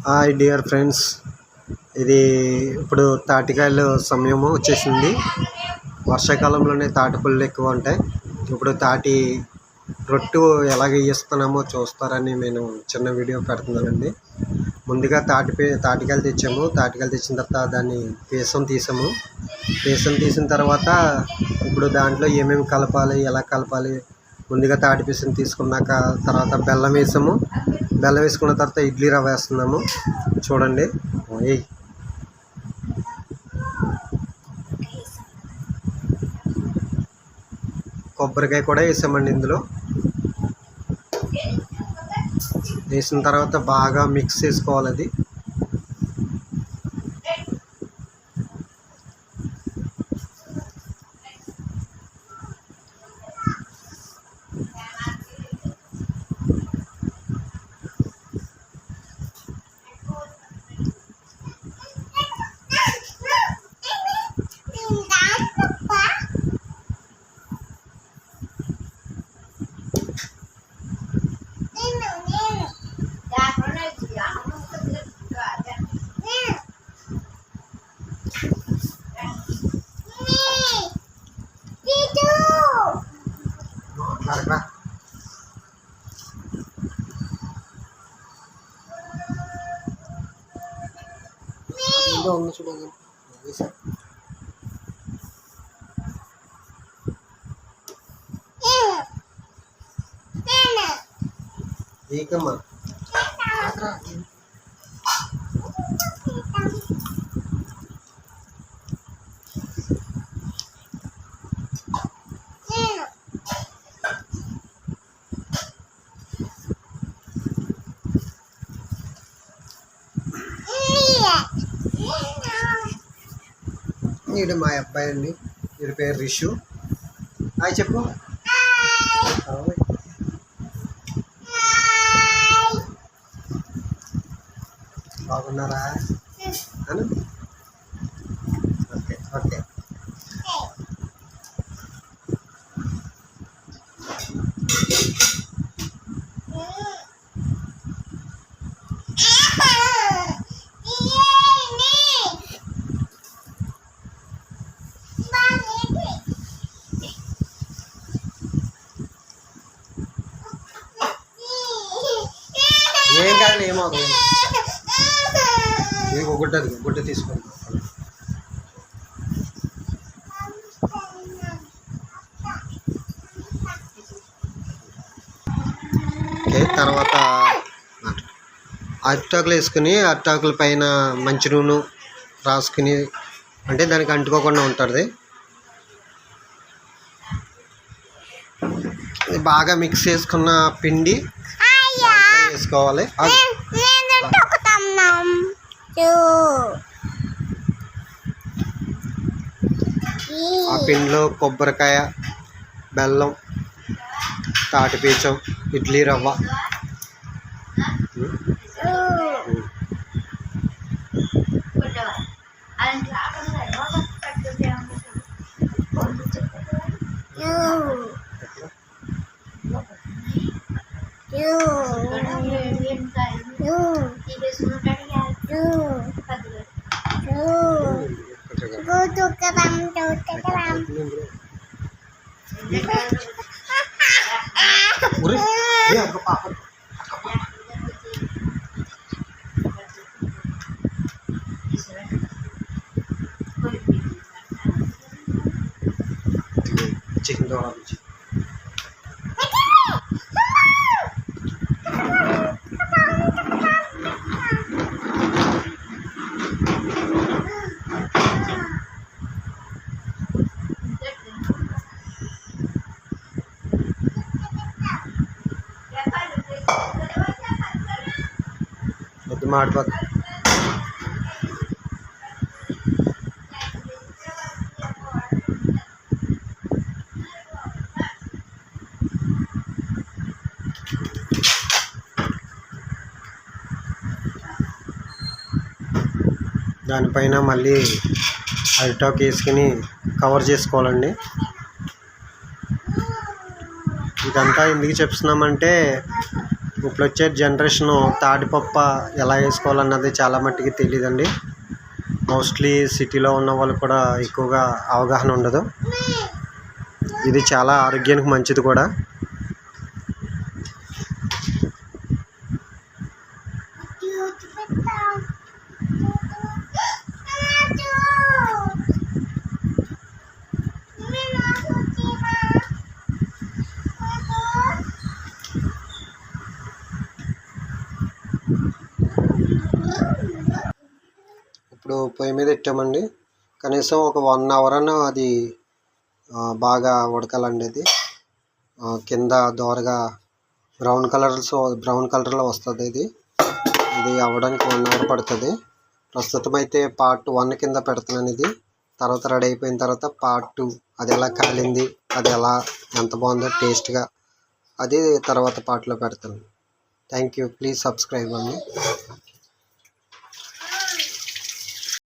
Hi dear friends, ఇది ఇప్పుడు తాటికాయల సమయము వచ్చేసింది. వర్షాకాలంలోనే తాటిపళ్ళు ఎక్కువ ఉంటాయి. ఇప్పుడు తాటి రొట్టు ఎలాగ వేస్తున్నామో చూస్తారని నేను చిన్న వీడియో పెడుతున్నానండి. ముందుగా తాటికాయలు తెచ్చాము. తాటికాయలు తెచ్చిన తర్వాత దాన్ని పీసం తీసిన తర్వాత ఇప్పుడు దాంట్లో ఏమేమి కలపాలి, ఎలా కలపాలి, ముందుగా తాటి పీసం తీసుకున్నాక తర్వాత బెల్లం వేసాము. బెల్లం వేసుకున్న తర్వాత ఇడ్లీ రవ్వ వేస్తున్నాము. చూడండి, కొబ్బరికాయ కూడా వేసామండి. ఇందులో వేసిన తర్వాత బాగా మిక్స్ చేసుకోవాలి. అది చూడండి. ఏకమ్మా వీడు మా అబ్బాయి అండి. వీడి పేరు రిషు. హాయ్ చెప్పు. బాగున్నారా? Okay okay. ఏం కాదు, ఏమవుతుంది. నీకు గుడ్డ తీసుకోండి. ఓకే, తర్వాత అరిటాకులు వేసుకుని అరిటాకుల పైన మంచి నూనె రాసుకుని, అంటే దానికి అంటుకోకుండా ఉంటుంది. బాగా మిక్స్ చేసుకున్న పిండి వేసుకోవాలి. ఆ పిండిలో కొబ్బరికాయ, బెల్లం, తాటిపీచం, ఇడ్లీ రవ్వ, చికెన్ దోర వద్దు మాడిపోతుంది. దానిపైన మళ్ళీ అరిటాకు వేసుకుని కవర్ చేసుకోవాలండి. ఇదంతా ఎందుకు చెప్తున్నామంటే ఇప్పుడు వచ్చే జనరేషను తాటిపప్పు ఎలా వేసుకోవాలన్నది చాలా మట్టుకి తెలియదండి. మోస్ట్లీ సిటీలో ఉన్న వాళ్ళు కూడా ఎక్కువగా అవగాహన ఉండదు. ఇది చాలా ఆరోగ్యానికి మంచిది కూడా. ఇప్పుడు పొయ్యి మీద పెట్టామండి. కనీసం ఒక 1 అవర్ అన్న అది బాగా ఉడకాలండి. అది కింద దోరగా బ్రౌన్ కలర్లో వస్తుంది. ఇది అవ్వడానికి 1 అవర్ పడుతుంది. ప్రస్తుతం అయితే పార్ట్ 1 కింద పెడుతున్నాను. ఇది తర్వాత రెడీ అయిపోయిన తర్వాత పార్ట్ 2 అది ఎలా కాలింది, అది ఎంత బాగుందో టేస్ట్గా, అది తర్వాత పార్ట్లో పెడతాను. Thank you. ప్లీజ్ సబ్స్క్రైబ్ అండి.